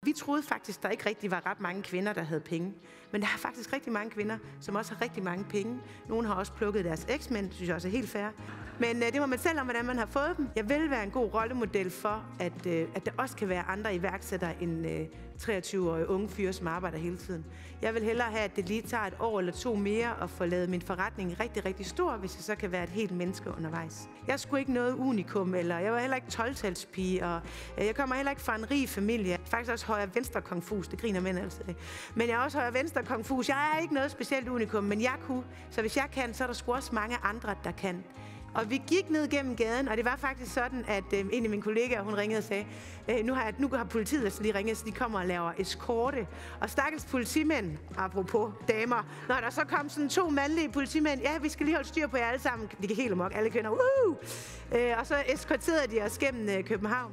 Vi troede faktisk, der ikke rigtig var ret mange kvinder, der havde penge. Men der er faktisk rigtig mange kvinder, som også har rigtig mange penge. Nogle har også plukket deres eksmænd, synes jeg også er helt fair. Men det må man selv om, hvordan man har fået dem. Jeg vil være en god rollemodel for, at der også kan være andre iværksættere end 23-årige unge fyre, som arbejder hele tiden. Jeg vil hellere have, at det lige tager et år eller 2 mere at få lavet min forretning rigtig, rigtig stor, hvis jeg så kan være et helt menneske undervejs. Jeg skulle ikke noget unikum, eller jeg var heller ikke 12-talspige, og jeg kommer heller ikke fra en rig familie. Faktisk også højre-venstre konfus, det griner mænd altid. Men jeg er også højre-venstre konfus. Jeg er ikke noget specielt unikum, men jeg kunne. Så hvis jeg kan, så er der sgu også mange andre, der kan. Og vi gik ned gennem gaden, og det var faktisk sådan, at en af mine kollegaer, hun ringede og sagde, nu har politiet altså lige ringet, så de kommer og laver eskorte. Og stakkels politimænd, apropos damer, når der så kom sådan 2 mandlige politimænd, ja, vi skal lige holde styr på jer alle sammen, de kan helt amok, alle kvinder, og så eskorterede de os gennem København.